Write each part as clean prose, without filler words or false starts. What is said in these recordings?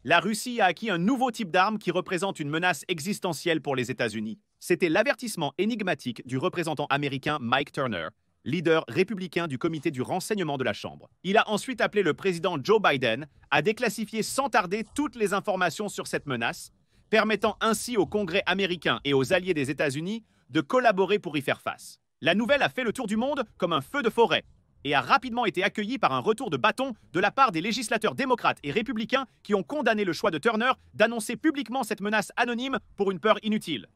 la Russie a acquis un nouveau type d'arme qui représente une menace existentielle pour les États-Unis. C'était l'avertissement énigmatique du représentant américain Mike Turner, leader républicain du comité du renseignement de la Chambre. Il a ensuite appelé le président Joe Biden à déclassifier sans tarder toutes les informations sur cette menace, permettant ainsi au Congrès américain et aux alliés des États-Unis de collaborer pour y faire face. La nouvelle a fait le tour du monde comme un feu de forêt et a rapidement été accueillie par un retour de bâton de la part des législateurs démocrates et républicains qui ont condamné le choix de Turner d'annoncer publiquement cette menace anonyme pour une peur inutile.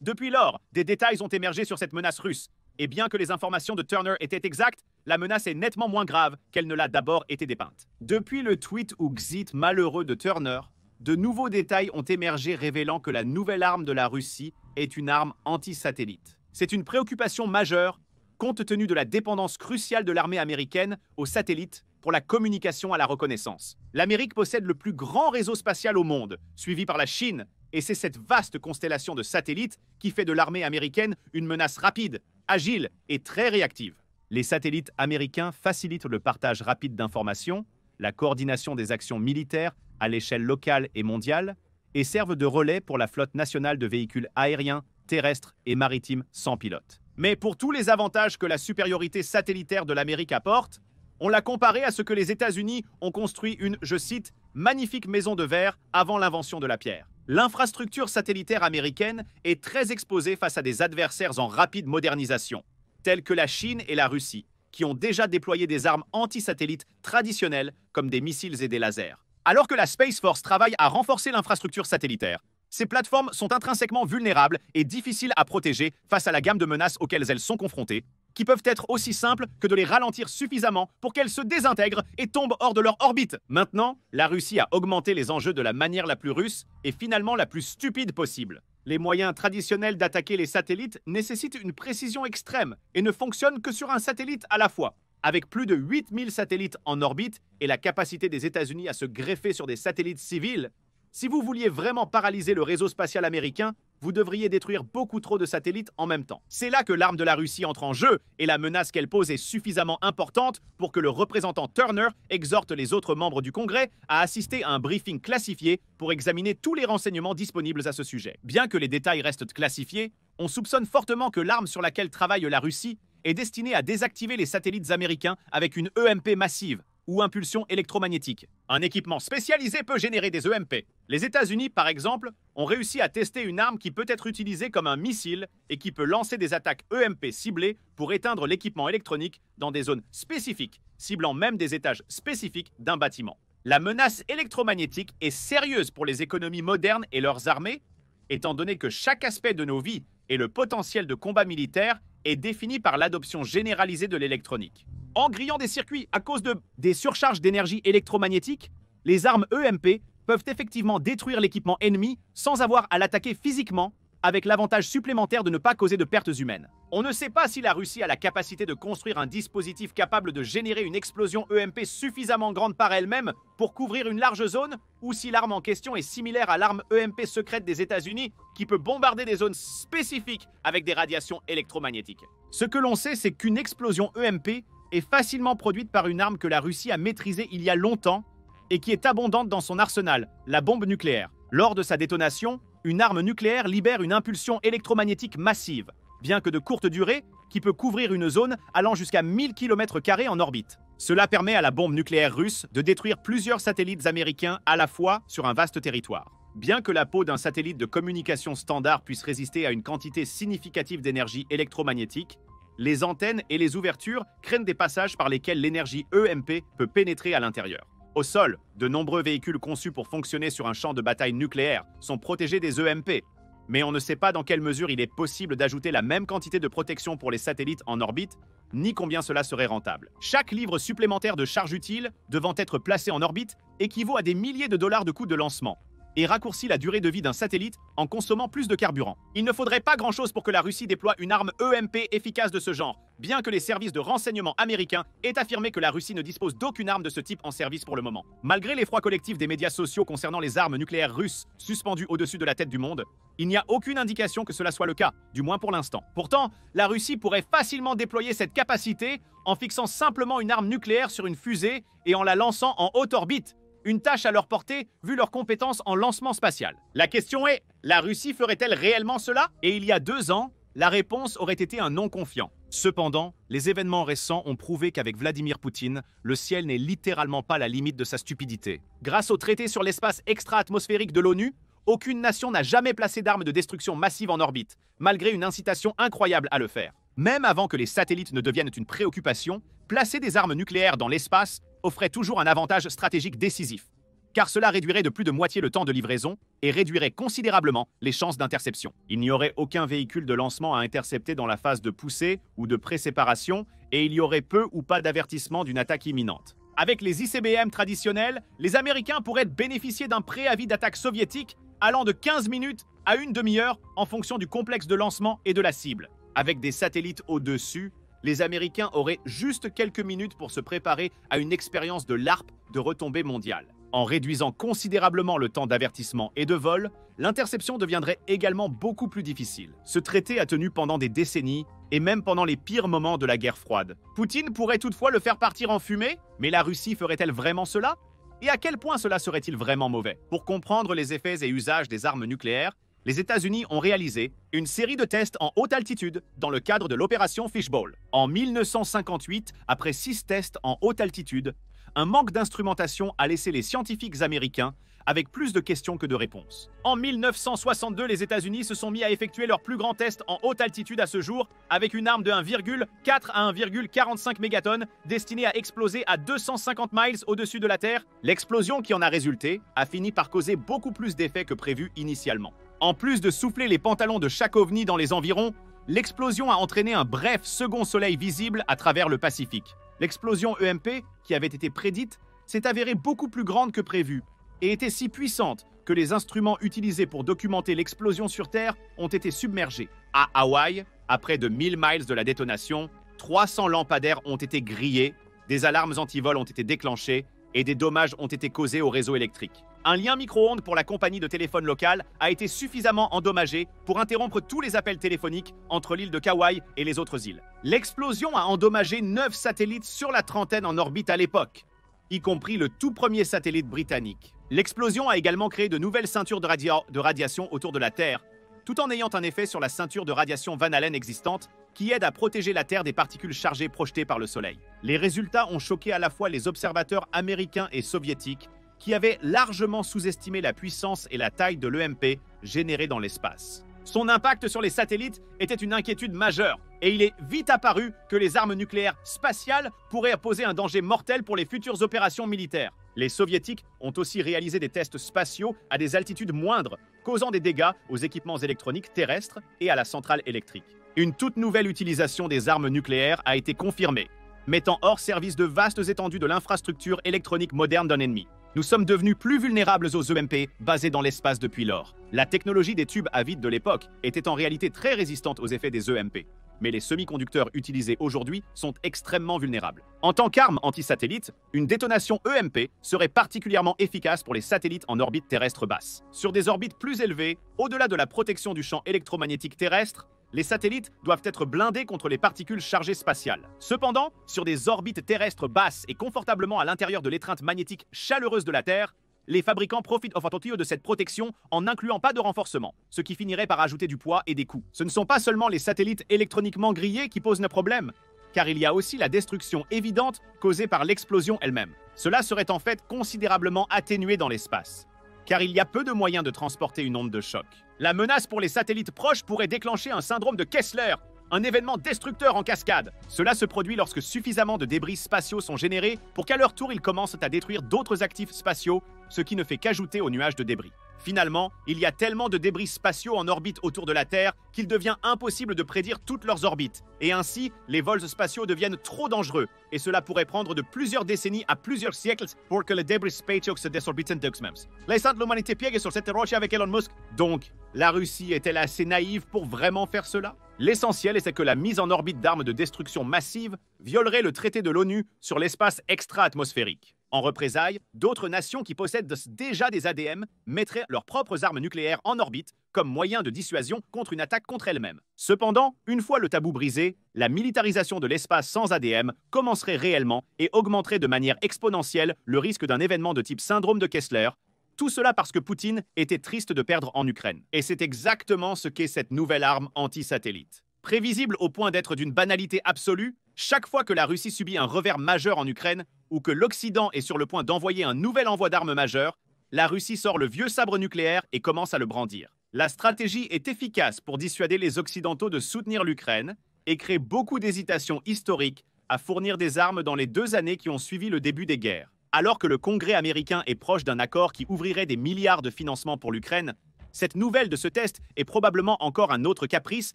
Depuis lors, des détails ont émergé sur cette menace russe, et bien que les informations de Turner étaient exactes, la menace est nettement moins grave qu'elle ne l'a d'abord été dépeinte. Depuis le tweet ou xit malheureux de Turner, de nouveaux détails ont émergé révélant que la nouvelle arme de la Russie est une arme anti-satellite. C'est une préoccupation majeure compte tenu de la dépendance cruciale de l'armée américaine aux satellites pour la communication à la reconnaissance. L'Amérique possède le plus grand réseau spatial au monde, suivi par la Chine, et c'est cette vaste constellation de satellites qui fait de l'armée américaine une menace rapide, agile et très réactive. Les satellites américains facilitent le partage rapide d'informations, la coordination des actions militaires à l'échelle locale et mondiale, et servent de relais pour la flotte nationale de véhicules aériens, terrestres et maritimes sans pilote. Mais pour tous les avantages que la supériorité satellitaire de l'Amérique apporte, on l'a comparé à ce que les États-Unis ont construit une, je cite, « magnifique maison de verre avant l'invention de la pierre ». L'infrastructure satellitaire américaine est très exposée face à des adversaires en rapide modernisation, tels que la Chine et la Russie, qui ont déjà déployé des armes anti-satellites traditionnelles comme des missiles et des lasers. Alors que la Space Force travaille à renforcer l'infrastructure satellitaire, ces plateformes sont intrinsèquement vulnérables et difficiles à protéger face à la gamme de menaces auxquelles elles sont confrontées, qui peuvent être aussi simples que de les ralentir suffisamment pour qu'elles se désintègrent et tombent hors de leur orbite. Maintenant, la Russie a augmenté les enjeux de la manière la plus russe et finalement la plus stupide possible. Les moyens traditionnels d'attaquer les satellites nécessitent une précision extrême et ne fonctionnent que sur un satellite à la fois. Avec plus de 8000 satellites en orbite et la capacité des États-Unis à se greffer sur des satellites civils, si vous vouliez vraiment paralyser le réseau spatial américain, vous devriez détruire beaucoup trop de satellites en même temps. C'est là que l'arme de la Russie entre en jeu et la menace qu'elle pose est suffisamment importante pour que le représentant Turner exhorte les autres membres du Congrès à assister à un briefing classifié pour examiner tous les renseignements disponibles à ce sujet. Bien que les détails restent classifiés, on soupçonne fortement que l'arme sur laquelle travaille la Russie est destinée à désactiver les satellites américains avec une EMP massive ou impulsion électromagnétique. Un équipement spécialisé peut générer des EMP. Les États-Unis, par exemple, ont réussi à tester une arme qui peut être utilisée comme un missile et qui peut lancer des attaques EMP ciblées pour éteindre l'équipement électronique dans des zones spécifiques, ciblant même des étages spécifiques d'un bâtiment. La menace électromagnétique est sérieuse pour les économies modernes et leurs armées, étant donné que chaque aspect de nos vies et le potentiel de combat militaire est défini par l'adoption généralisée de l'électronique. En grillant des circuits à cause des surcharges d'énergie électromagnétique, les armes EMP peuvent effectivement détruire l'équipement ennemi sans avoir à l'attaquer physiquement, avec l'avantage supplémentaire de ne pas causer de pertes humaines. On ne sait pas si la Russie a la capacité de construire un dispositif capable de générer une explosion EMP suffisamment grande par elle-même pour couvrir une large zone, ou si l'arme en question est similaire à l'arme EMP secrète des États-Unis qui peut bombarder des zones spécifiques avec des radiations électromagnétiques. Ce que l'on sait, c'est qu'une explosion EMP est facilement produite par une arme que la Russie a maîtrisée il y a longtemps et qui est abondante dans son arsenal, la bombe nucléaire. Lors de sa détonation, une arme nucléaire libère une impulsion électromagnétique massive, bien que de courte durée, qui peut couvrir une zone allant jusqu'à 1000 km² en orbite. Cela permet à la bombe nucléaire russe de détruire plusieurs satellites américains à la fois sur un vaste territoire. Bien que la peau d'un satellite de communication standard puisse résister à une quantité significative d'énergie électromagnétique, les antennes et les ouvertures craignent des passages par lesquels l'énergie EMP peut pénétrer à l'intérieur. Au sol, de nombreux véhicules conçus pour fonctionner sur un champ de bataille nucléaire sont protégés des EMP, mais on ne sait pas dans quelle mesure il est possible d'ajouter la même quantité de protection pour les satellites en orbite, ni combien cela serait rentable. Chaque livre supplémentaire de charge utile devant être placé en orbite équivaut à des milliers de dollars de coûts de lancement et raccourcit la durée de vie d'un satellite en consommant plus de carburant. Il ne faudrait pas grand-chose pour que la Russie déploie une arme EMP efficace de ce genre, bien que les services de renseignement américains aient affirmé que la Russie ne dispose d'aucune arme de ce type en service pour le moment. Malgré l'effroi collectif des médias sociaux concernant les armes nucléaires russes suspendues au-dessus de la tête du monde, il n'y a aucune indication que cela soit le cas, du moins pour l'instant. Pourtant, la Russie pourrait facilement déployer cette capacité en fixant simplement une arme nucléaire sur une fusée et en la lançant en haute orbite, une tâche à leur portée vu leurs compétences en lancement spatial. La question est, la Russie ferait-elle réellement cela? Et il y a 2 ans, la réponse aurait été un non confiant. Cependant, les événements récents ont prouvé qu'avec Vladimir Poutine, le ciel n'est littéralement pas la limite de sa stupidité. Grâce au traité sur l'espace extra-atmosphérique de l'ONU, aucune nation n'a jamais placé d'armes de destruction massive en orbite, malgré une incitation incroyable à le faire. Même avant que les satellites ne deviennent une préoccupation, placer des armes nucléaires dans l'espace offrait toujours un avantage stratégique décisif, car cela réduirait de plus de moitié le temps de livraison et réduirait considérablement les chances d'interception. Il n'y aurait aucun véhicule de lancement à intercepter dans la phase de poussée ou de préséparation, et il y aurait peu ou pas d'avertissement d'une attaque imminente. Avec les ICBM traditionnels, les Américains pourraient bénéficier d'un préavis d'attaque soviétique allant de 15 minutes à une demi-heure en fonction du complexe de lancement et de la cible. Avec des satellites au-dessus, les Américains auraient juste quelques minutes pour se préparer à une expérience de LARP de retombée mondiale. En réduisant considérablement le temps d'avertissement et de vol, l'interception deviendrait également beaucoup plus difficile. Ce traité a tenu pendant des décennies, et même pendant les pires moments de la guerre froide. Poutine pourrait toutefois le faire partir en fumée, mais la Russie ferait-elle vraiment cela? Et à quel point cela serait-il vraiment mauvais? Pour comprendre les effets et usages des armes nucléaires, les États-Unis ont réalisé une série de tests en haute altitude dans le cadre de l'opération Fishbowl. En 1958, après 6 tests en haute altitude, un manque d'instrumentation a laissé les scientifiques américains avec plus de questions que de réponses. En 1962, les États-Unis se sont mis à effectuer leur plus grand test en haute altitude à ce jour, avec une arme de 1,4 à 1,45 mégatonnes destinée à exploser à 250 miles au-dessus de la Terre. L'explosion qui en a résulté a fini par causer beaucoup plus d'effets que prévu initialement. En plus de souffler les pantalons de chaque ovni dans les environs, l'explosion a entraîné un bref second soleil visible à travers le Pacifique. L'explosion EMP, qui avait été prédite, s'est avérée beaucoup plus grande que prévu et était si puissante que les instruments utilisés pour documenter l'explosion sur Terre ont été submergés. À Hawaï, à près de 1000 miles de la détonation, 300 lampadaires ont été grillés, des alarmes anti-vol ont été déclenchées et des dommages ont été causés au réseau électrique. Un lien micro-ondes pour la compagnie de téléphone locale a été suffisamment endommagé pour interrompre tous les appels téléphoniques entre l'île de Kauai et les autres îles. L'explosion a endommagé 9 satellites sur la trentaine en orbite à l'époque, y compris le tout premier satellite britannique. L'explosion a également créé de nouvelles ceintures de radiation autour de la Terre, tout en ayant un effet sur la ceinture de radiation Van Allen existante qui aide à protéger la Terre des particules chargées projetées par le Soleil. Les résultats ont choqué à la fois les observateurs américains et soviétiques qui avaient largement sous-estimé la puissance et la taille de l'EMP générée dans l'espace. Son impact sur les satellites était une inquiétude majeure, et il est vite apparu que les armes nucléaires spatiales pourraient poser un danger mortel pour les futures opérations militaires. Les soviétiques ont aussi réalisé des tests spatiaux à des altitudes moindres, causant des dégâts aux équipements électroniques terrestres et à la centrale électrique. Une toute nouvelle utilisation des armes nucléaires a été confirmée, mettant hors service de vastes étendues de l'infrastructure électronique moderne d'un ennemi. Nous sommes devenus plus vulnérables aux EMP basés dans l'espace depuis lors. La technologie des tubes à vide de l'époque était en réalité très résistante aux effets des EMP, mais les semi-conducteurs utilisés aujourd'hui sont extrêmement vulnérables. En tant qu'arme anti-satellite, une détonation EMP serait particulièrement efficace pour les satellites en orbite terrestre basse. Sur des orbites plus élevées, au-delà de la protection du champ électromagnétique terrestre, les satellites doivent être blindés contre les particules chargées spatiales. Cependant, sur des orbites terrestres basses et confortablement à l'intérieur de l'étreinte magnétique chaleureuse de la Terre, les fabricants profitent de cette protection en n'incluant pas de renforcement, ce qui finirait par ajouter du poids et des coûts. Ce ne sont pas seulement les satellites électroniquement grillés qui posent le problème, car il y a aussi la destruction évidente causée par l'explosion elle-même. Cela serait en fait considérablement atténué dans l'espace, car il y a peu de moyens de transporter une onde de choc. La menace pour les satellites proches pourrait déclencher un syndrome de Kessler, un événement destructeur en cascade. Cela se produit lorsque suffisamment de débris spatiaux sont générés pour qu'à leur tour ils commencent à détruire d'autres actifs spatiaux, ce qui ne fait qu'ajouter au nuage de débris. Finalement, il y a tellement de débris spatiaux en orbite autour de la Terre qu'il devient impossible de prédire toutes leurs orbites. Et ainsi, les vols spatiaux deviennent trop dangereux. Et cela pourrait prendre de plusieurs décennies à plusieurs siècles pour que les débris spatiaux se désorbitent d'eux-mêmes. Laissant l'humanité piégée sur cette roche avec Elon Musk. Donc, la Russie est-elle assez naïve pour vraiment faire cela? L'essentiel est que la mise en orbite d'armes de destruction massive violerait le traité de l'ONU sur l'espace extra-atmosphérique. En représailles, d'autres nations qui possèdent déjà des ADM mettraient leurs propres armes nucléaires en orbite comme moyen de dissuasion contre une attaque contre elles-mêmes. Cependant, une fois le tabou brisé, la militarisation de l'espace sans ADM commencerait réellement et augmenterait de manière exponentielle le risque d'un événement de type syndrome de Kessler. Tout cela parce que Poutine était triste de perdre en Ukraine. Et c'est exactement ce qu'est cette nouvelle arme anti-satellite. Prévisible au point d'être d'une banalité absolue, chaque fois que la Russie subit un revers majeur en Ukraine ou que l'Occident est sur le point d'envoyer un nouvel envoi d'armes majeures, la Russie sort le vieux sabre nucléaire et commence à le brandir. La stratégie est efficace pour dissuader les Occidentaux de soutenir l'Ukraine et crée beaucoup d'hésitations historiques à fournir des armes dans les 2 années qui ont suivi le début des guerres. Alors que le Congrès américain est proche d'un accord qui ouvrirait des milliards de financements pour l'Ukraine, cette nouvelle de ce test est probablement encore un autre caprice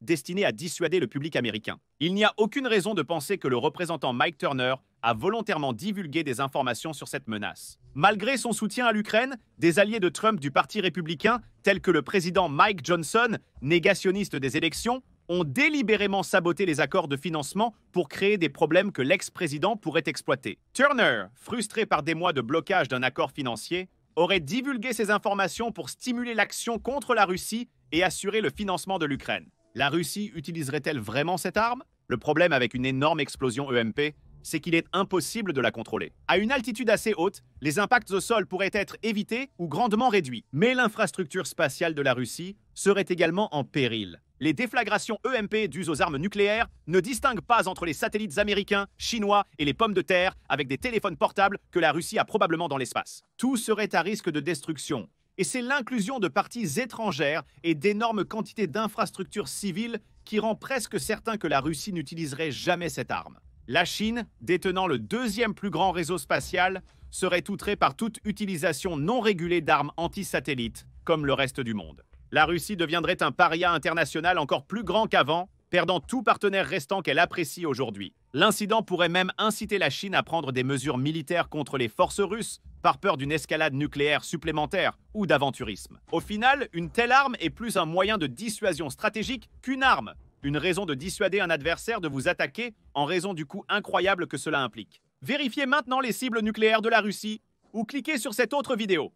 destiné à dissuader le public américain. Il n'y a aucune raison de penser que le représentant Mike Turner a volontairement divulgué des informations sur cette menace. Malgré son soutien à l'Ukraine, des alliés de Trump du Parti républicain, tels que le président Mike Johnson, négationniste des élections, ont délibérément saboté les accords de financement pour créer des problèmes que l'ex-président pourrait exploiter. Turner, frustré par des mois de blocage d'un accord financier, aurait divulgué ces informations pour stimuler l'action contre la Russie et assurer le financement de l'Ukraine. La Russie utiliserait-elle vraiment cette arme? Le problème avec une énorme explosion EMP, c'est qu'il est impossible de la contrôler. À une altitude assez haute, les impacts au sol pourraient être évités ou grandement réduits. Mais l'infrastructure spatiale de la Russie serait également en péril. Les déflagrations EMP dues aux armes nucléaires ne distinguent pas entre les satellites américains, chinois et les pommes de terre avec des téléphones portables que la Russie a probablement dans l'espace. Tout serait à risque de destruction. Et c'est l'inclusion de parties étrangères et d'énormes quantités d'infrastructures civiles qui rend presque certain que la Russie n'utiliserait jamais cette arme. La Chine, détenant le 2e plus grand réseau spatial, serait outrée par toute utilisation non régulée d'armes anti-satellites, comme le reste du monde. La Russie deviendrait un paria international encore plus grand qu'avant, perdant tout partenaire restant qu'elle apprécie aujourd'hui. L'incident pourrait même inciter la Chine à prendre des mesures militaires contre les forces russes, par peur d'une escalade nucléaire supplémentaire ou d'aventurisme. Au final, une telle arme est plus un moyen de dissuasion stratégique qu'une arme. Une raison de dissuader un adversaire de vous attaquer en raison du coût incroyable que cela implique. Vérifiez maintenant les cibles nucléaires de la Russie ou cliquez sur cette autre vidéo.